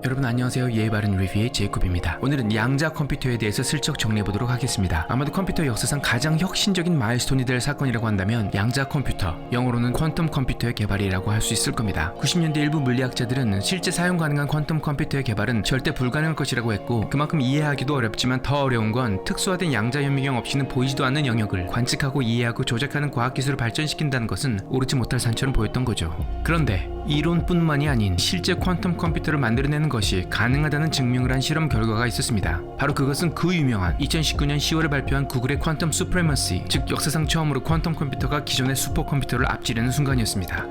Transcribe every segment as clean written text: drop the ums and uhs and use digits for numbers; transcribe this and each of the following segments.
여러분 안녕하세요. 예의 바른 리뷰의 제이콥입니다. 오늘은 양자 컴퓨터에 대해서 슬쩍 정리해보도록 하겠습니다. 아마도 컴퓨터 역사상 가장 혁신적인 마일스톤이 될 사건이라고 한다면 양자 컴퓨터, 영어로는 퀀텀 컴퓨터의 개발이라고 할 수 있을 겁니다. 90년대 일부 물리학자들은 실제 사용 가능한 퀀텀 컴퓨터의 개발은 절대 불가능할 것이라고 했고, 그만큼 이해하기도 어렵지만 더 어려운 건 특수화된 양자 현미경 없이는 보이지도 않는 영역을 관측하고 이해하고 조작하는 과학기술을 발전시킨다는 것은 오르지 못할 산처럼 보였던 거죠. 그런데 이론뿐만이 아닌 실제 퀀텀 컴퓨터를 만들어내는 것이 가능하다는 증명을 한 실험 결과가 있었습니다. 바로 그것은 그 유명한 2019년 10월에 발표한 구글의 퀀텀 수프레머시, 즉 역사상 처음으로 퀀텀 컴퓨터가 기존의 슈퍼컴퓨터를 앞지르는 순간이었습니다.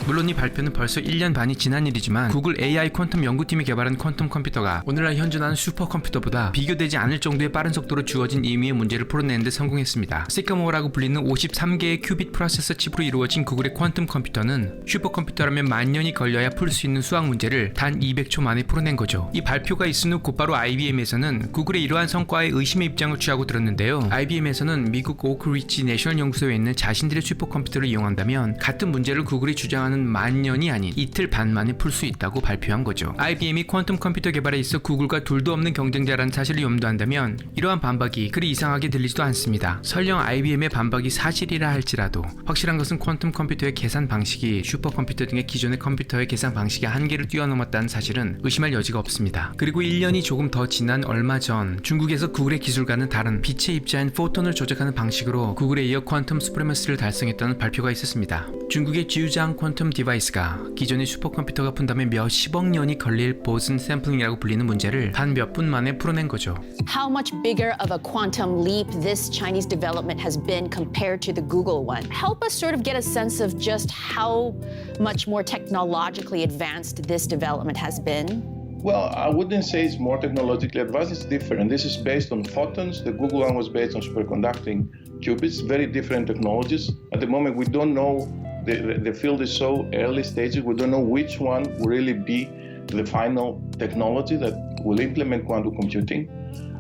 물론 이 발표는 벌써 1년 반이 지난 일이지만 구글 AI 퀀텀 연구팀이 개발한 퀀텀 컴퓨터가 오늘날 현존하는 슈퍼컴퓨터보다 비교되지 않을 정도의 빠른 속도로 주어진 임의의 문제를 풀어내는 데 성공했습니다. 시카모어라고 불리는 53개의 큐빗 프로세서 칩으로 이루어진 구글의 퀀텀 컴퓨터는 슈퍼컴퓨터라면 만 년이 걸려야 풀 수 있는 수학 문제를 단 200초 만에 풀어낸 거죠. 이 발표가 있은 후 곧바로 IBM에서는 구글의 이러한 성과에 의심의 입장을 취하고 들었는데요. IBM에서는 미국 오크리지 내셔널 연구소에 있는 자신들의 슈퍼컴퓨터를 이용한다면 같은 문제를 구글이 주장하는 만 년이 아닌 이틀 반 만에 풀 수 있다고 발표한 거죠. IBM이 퀀텀 컴퓨터 개발에 있어 구글과 둘도 없는 경쟁자라는 사실을 염두한다면 이러한 반박이 그리 이상하게 들리지도 않습니다. 설령 IBM의 반박이 사실이라 할지라도 확실한 것은 퀀텀 컴퓨터의 계산 방식이 슈퍼컴퓨터 등의 기존의 컴퓨터의 계산 방식의 한계를 뛰어넘었다는 사실은 의심할 여지가 없습니다. 그리고 1년이 조금 더 지난 얼마 전 중국에서 구글의 기술과는 다른 빛의 입자인 포톤을 조작하는 방식으로 구글에 이어 퀀텀 수프레머시를 달성했다는 발표가 있었습니다. 중국의 지우장 퀀텀 디바이스가 기존의 슈퍼컴퓨터가 푼다면 몇십억 년이 걸릴 보슨 샘플링이라고 불리는 문제를 단 몇 분 만에 풀어낸 거죠. How much bigger of a quantum leap this Chinese development has been compared to the Google one? Help us sort of get a sense of just how much more technologically advanced this development has been. Well, I wouldn't say it's more technologically advanced, it's different. This is based on photons. The Google one was based on superconducting qubits, very different technologies. At the moment, we don't know, the field is so early stages, we don't know which one will really be the final technology that will implement quantum computing.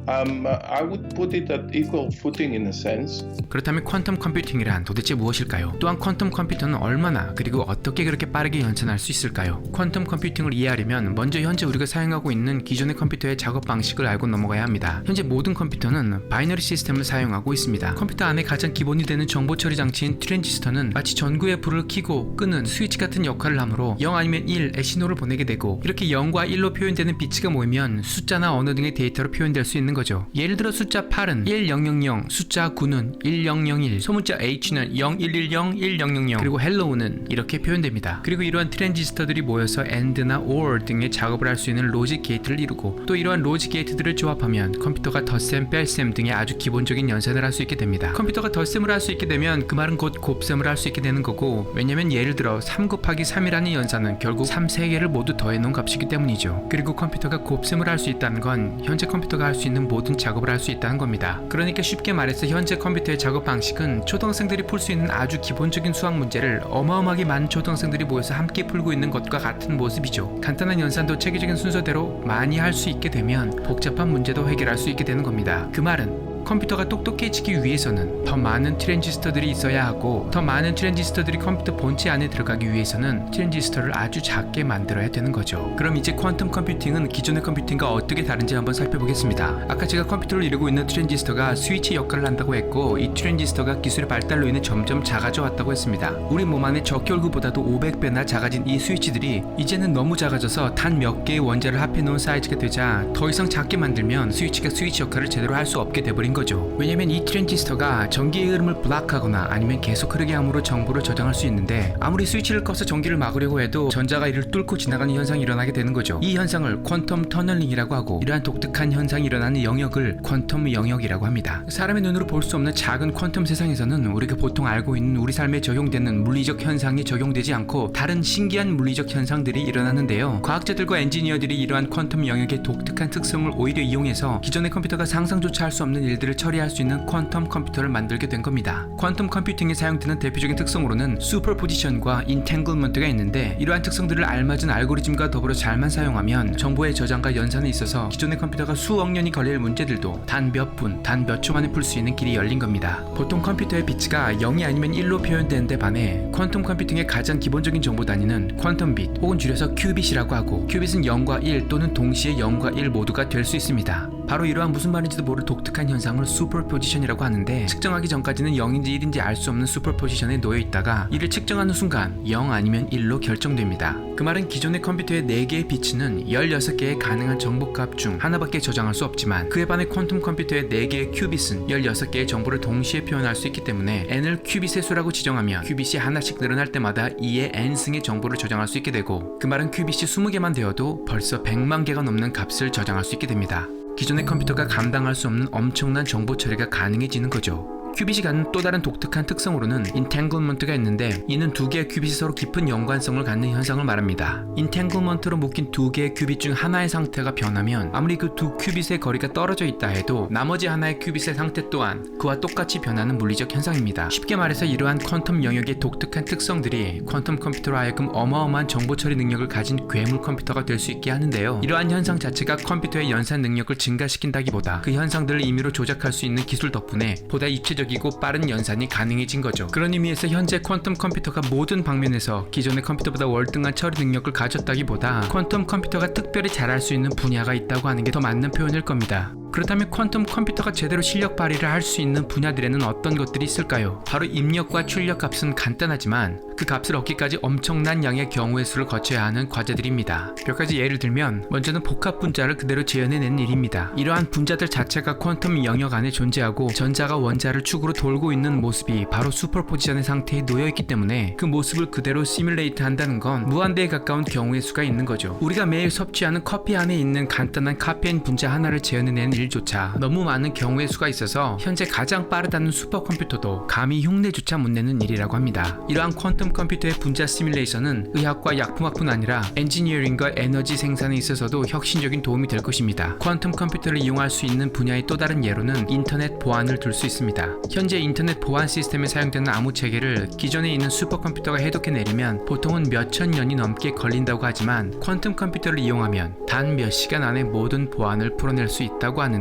I would put it at equal footing in a sense. 그렇다면 퀀텀 컴퓨팅이란 도대체 무엇일까요? 또한 퀀텀 컴퓨터는 얼마나 그리고 어떻게 그렇게 빠르게 연산할 수 있을까요? 퀀텀 컴퓨팅을 이해하려면 먼저 현재 우리가 사용하고 있는 기존의 컴퓨터의 작업 방식을 알고 넘어가야 합니다. 현재 모든 컴퓨터는 바이너리 시스템을 사용하고 있습니다. 컴퓨터 안에 가장 기본이 되는 정보 처리 장치인 트랜지스터는 마치 전구의 불을 켜고 끄는 스위치 같은 역할을 하므로 0 아니면 1의 신호를 보내게 되고, 이렇게 0과 1로 표현되는 비트가 모이면 숫자나 언어 등의 데이터로 표현될 수 있는 거죠. 예를 들어 숫자 8은 1000, 숫자 9는 1001, 소문자 H는 0110, 1000, 그리고 hello는 이렇게 표현됩니다. 그리고 이러한 트랜지스터들이 모여서 AND나 OR 등의 작업을 할 수 있는 로직 게이트를 이루고, 또 이러한 로직 게이트들을 조합하면 컴퓨터가 덧셈, 뺄셈 등의 아주 기본적인 연산을 할 수 있게 됩니다. 컴퓨터가 덧셈을 할 수 있게 되면 그 말은 곧 곱셈을 할 수 있게 되는 거고, 왜냐면 예를 들어 3 곱하기 3이라는 연산은 결국 3 3개를 모두 더해놓은 값이기 때문이죠. 그리고 컴퓨터가 곱셈을 할 수 있다는 건 현재 컴퓨터가 할 수 있는 모든 작업을 할 수 있다는 겁니다. 그러니까 쉽게 말해서 현재 컴퓨터의 작업 방식은 초등학생들이 풀 수 있는 아주 기본적인 수학 문제를 어마어마하게 많은 초등학생들이 모여서 함께 풀고 있는 것과 같은 모습이죠. 간단한 연산도 체계적인 순서대로 많이 할 수 있게 되면 복잡한 문제도 해결할 수 있게 되는 겁니다. 그 말은 컴퓨터가 똑똑해지기 위해서는 더 많은 트랜지스터들이 있어야 하고, 더 많은 트랜지스터들이 컴퓨터 본체 안에 들어가기 위해서는 트랜지스터를 아주 작게 만들어야 되는 거죠. 그럼 이제 퀀텀 컴퓨팅은 기존의 컴퓨팅과 어떻게 다른지 한번 살펴보겠습니다. 아까 제가 컴퓨터를 이루고 있는 트랜지스터가 스위치 역할을 한다고 했고, 이 트랜지스터가 기술의 발달로 인해 점점 작아져 왔다고 했습니다. 우리 몸 안의 적혈구보다도 500배나 작아진 이 스위치들이 이제는 너무 작아져서 단 몇 개의 원자를 합해놓은 사이즈가 되자 더 이상 작게 만들면 스위치가 스위치 역할을 제대로 할 수 없게 돼버린 거죠. 왜냐면 이 트랜지스터가 전기의 흐름을 블락하거나 아니면 계속 흐르게 함으로 정보를 저장할 수 있는데, 아무리 스위치를 꺼서 전기를 막으려고 해도 전자가 이를 뚫고 지나가는 현상이 일어나게 되는 거죠. 이 현상을 퀀텀 터널링이라고 하고, 이러한 독특한 현상이 일어나는 영역을 퀀텀 영역이라고 합니다. 사람의 눈으로 볼 수 없는 작은 퀀텀 세상에서는 우리가 보통 알고 있는 우리 삶에 적용되는 물리적 현상이 적용되지 않고 다른 신기한 물리적 현상들이 일어나는데요. 과학자들과 엔지니어들이 이러한 퀀텀 영역의 독특한 특성을 오히려 이용해서 기존의 컴퓨터가 상상조차 할 수 없는 일들을 일들을 처리할 수 있는 퀀텀 컴퓨터를 만들게 된 겁니다. 퀀텀 컴퓨팅에 사용되는 대표적인 특성으로는 슈퍼포지션과 인탱글먼트가 있는데, 이러한 특성들을 알맞은 알고리즘과 더불어 잘만 사용하면 정보의 저장과 연산에 있어서 기존의 컴퓨터가 수억 년이 걸릴 문제들도 단 몇 분, 단 몇 초 만에 풀 수 있는 길이 열린 겁니다. 보통 컴퓨터의 비트가 0이 아니면 1로 표현되는 데 반해 퀀텀 컴퓨팅의 가장 기본적인 정보 단위는 퀀텀 빛, 혹은 줄여서 큐빗이라고 하고, 큐빗은 0과 1 또는 동시에 0과 1 모두가 될 수 있습니다. 바로 이러한 무슨 말인지도 모를 독특한 현상을 슈퍼포지션이라고 하는데, 측정하기 전까지는 0인지 1인지 알 수 없는 슈퍼포지션에 놓여 있다가 이를 측정하는 순간 0 아니면 1로 결정됩니다. 그 말은 기존의 컴퓨터의 4개의 비트는 16개의 가능한 정보값 중 하나밖에 저장할 수 없지만, 그에 반해 퀀텀 컴퓨터의 4개의 큐빗은 16개의 정보를 동시에 표현할 수 있기 때문에 n을 큐빗의 수라고 지정하면 큐빗이 하나씩 늘어날 때마다 2의 n승의 정보를 저장할 수 있게 되고, 그 말은 큐빗이 20개만 되어도 벌써 100만 개가 넘는 값을 저장할 수 있게 됩니다. 기존의 컴퓨터가 감당할 수 없는 엄청난 정보 처리가 가능해지는 거죠. 큐빗이 갖는 또 다른 독특한 특성으로는 인탱글먼트가 있는데, 이는 두 개의 큐빗이 서로 깊은 연관성을 갖는 현상을 말합니다. 인탱글먼트로 묶인 두 개의 큐빗 중 하나의 상태가 변하면 아무리 그 두 큐빗의 거리가 떨어져 있다 해도 나머지 하나의 큐빗의 상태 또한 그와 똑같이 변하는 물리적 현상입니다. 쉽게 말해서 이러한 퀀텀 영역의 독특한 특성들이 퀀텀 컴퓨터로 하여금 어마어마한 정보 처리 능력을 가진 괴물 컴퓨터가 될 수 있게 하는데요. 이러한 현상 자체가 컴퓨터의 연산 능력을 증가시킨다기보다 그 현상들을 임의로 조작할 수 있는 기술 덕분에 보다 입체적이고 빠른 연산이 가능해진 거죠. 그런 의미에서 현재 퀀텀 컴퓨터가 모든 방면에서 기존의 컴퓨터보다 월등한 처리 능력을 가졌다기보다 퀀텀 컴퓨터가 특별히 잘할 수 있는 분야가 있다고 하는 게 더 맞는 표현일 겁니다. 그렇다면 퀀텀 컴퓨터가 제대로 실력 발휘를 할 수 있는 분야들에는 어떤 것들이 있을까요? 바로 입력과 출력 값은 간단하지만 그 값을 얻기까지 엄청난 양의 경우의 수를 거쳐야 하는 과제들입니다. 몇 가지 예를 들면, 먼저는 복합 분자를 그대로 재현해내는 일입니다. 이러한 분자들 자체가 퀀텀 영역 안에 존재하고 전자가 원자를 축으로 돌고 있는 모습이 바로 슈퍼포지션의 상태에 놓여있기 때문에 그 모습을 그대로 시뮬레이트 한다는 건 무한대에 가까운 경우의 수가 있는 거죠. 우리가 매일 섭취하는 커피 안에 있는 간단한 카페인 분자 하나를 재현해내는 일조차 너무 많은 경우의 수가 있어서 현재 가장 빠르다는 슈퍼컴퓨터도 감히 흉내조차 못 내는 일이라고 합니다. 이러한 퀀텀 컴퓨터의 분자 시뮬레이션은 의학과 약품학뿐 아니라 엔지니어링과 에너지 생산에 있어서도 혁신적인 도움이 될 것입니다. 퀀텀 컴퓨터를 이용할 수 있는 분야의 또 다른 예로는 인터넷 보안을 들 수 있습니다. 현재 인터넷 보안 시스템에 사용되는 암호 체계를 기존에 있는 슈퍼컴퓨터가 해독해내려면 보통은 몇천 년이 넘게 걸린다고 하지만, 퀀텀 컴퓨터를 이용하면 단 몇 시간 안에 모든 보안을 풀어낼 수 있다고 하는데요.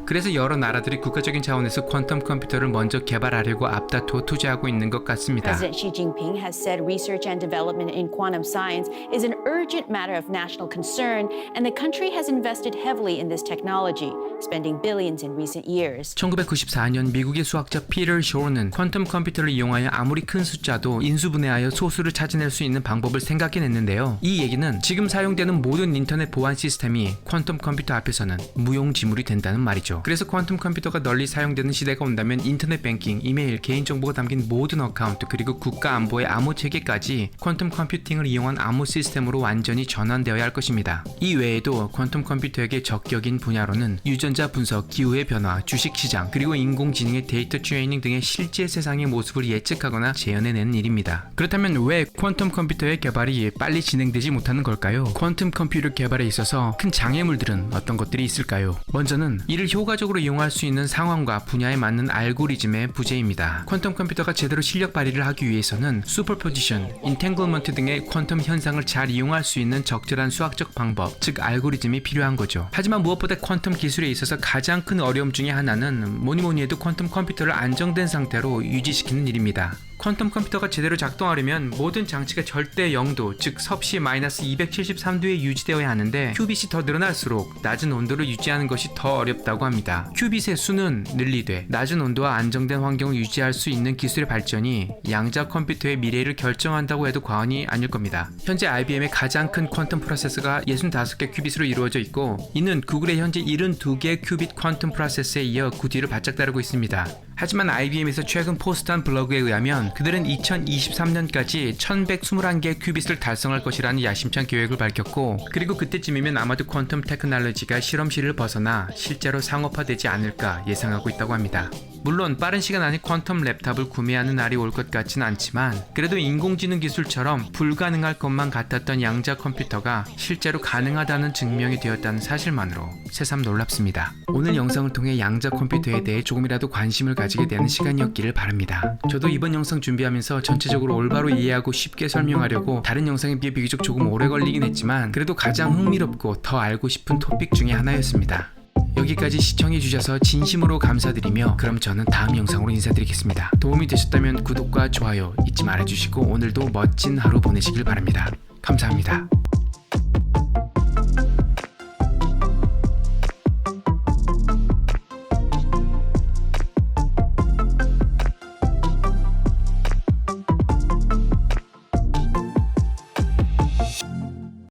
그래서 여러 나라들이 국가적인 차원에서 퀀텀 컴퓨터를 먼저 개발하려고 앞다투어 투자하고 있는 것 같습니다. President Xi Jinping has said research and development in quantum science is an urgent matter of national concern, and the country has invested heavily in this technology, spending billions in recent years. 1994년 미국의 수학자 피터 쇼는 퀀텀 컴퓨터를 이용하여 아무리 큰 숫자도 인수분해하여 소수를 찾아낼 수 있는 방법을 생각해냈는데요. 이 얘기는 지금 사용되는 모든 인터넷 보안 시스템이 퀀텀 컴퓨터 앞에서는 무용지물이 된다는 말이죠. 그래서 퀀텀 컴퓨터가 널리 사용되는 시대가 온다면 인터넷 뱅킹, 이메일, 개인정보가 담긴 모든 어카운트, 그리고 국가 안보의 암호 체계까지 퀀텀 컴퓨팅을 이용한 암호 시스템으로 완전히 전환되어야 할 것입니다. 이 외에도 퀀텀 컴퓨터에게 적격인 분야로는 유전자 분석, 기후의 변화, 주식시장, 그리고 인공지능의 데이터 트레이닝 등의 실제 세상의 모습을 예측하거나 재현해내는 일입니다. 그렇다면 왜 퀀텀 컴퓨터의 개발이 빨리 진행되지 못하는 걸까요? 퀀텀 컴퓨터 개발에 있어서 큰 장애물들은 어떤 것들이 있을까요? 먼저는 이를 효과적으로 이용할 수 있는 상황과 분야에 맞는 알고리즘의 부재입니다. 퀀텀 컴퓨터가 제대로 실력 발휘를 하기 위해서는 슈퍼포지션, 인탱글먼트 등의 퀀텀 현상을 잘 이용할 수 있는 적절한 수학적 방법, 즉 알고리즘이 필요한 거죠. 하지만 무엇보다 퀀텀 기술에 있어서 가장 큰 어려움 중에 하나는 뭐니 해도 퀀텀 컴퓨터를 안정된 상태로 유지시키는 일입니다. 퀀텀 컴퓨터가 제대로 작동하려면 모든 장치가 절대 0도, 즉 섭씨 마이너스 273도에 유지되어야 하는데, 큐빗이 더 늘어날수록 낮은 온도를 유지하는 것이 더 어렵다고 합니다. 큐빗의 수는 늘리되 낮은 온도와 안정된 환경을 유지할 수 있는 기술의 발전이 양자 컴퓨터의 미래를 결정한다고 해도 과언이 아닐 겁니다. 현재 IBM의 가장 큰 퀀텀 프로세서가 65개 큐빗으로 이루어져 있고, 이는 구글의 현재 72개의 큐빗 퀀텀 프로세서에 이어 그 뒤를 바짝 따르고 있습니다. 하지만 IBM에서 최근 포스트한 블로그에 의하면 그들은 2023년까지 1121개의 큐빗을 달성할 것이라는 야심찬 계획을 밝혔고, 그리고 그때쯤이면 아마도 퀀텀 테크놀로지가 실험실을 벗어나 실제로 상업화되지 않을까 예상하고 있다고 합니다. 물론 빠른 시간 안에 퀀텀 랩탑을 구매하는 날이 올 것 같진 않지만 그래도 인공지능 기술처럼 불가능할 것만 같았던 양자 컴퓨터가 실제로 가능하다는 증명이 되었다는 사실만으로 새삼 놀랍습니다. 오늘 영상을 통해 양자 컴퓨터에 대해 조금이라도 관심을 가지게 되는 시간이었기를 바랍니다. 저도 이번 영상 준비하면서 전체적으로 올바로 이해하고 쉽게 설명하려고 다른 영상에 비해 비교적 조금 오래 걸리긴 했지만 그래도 가장 흥미롭고 더 알고 싶은 토픽 중에 하나였습니다. 여기까지 시청해주셔서 진심으로 감사드리며 그럼 저는 다음 영상으로 인사드리겠습니다. 도움이 되셨다면 구독과 좋아요 잊지 말아주시고 오늘도 멋진 하루 보내시길 바랍니다. 감사합니다.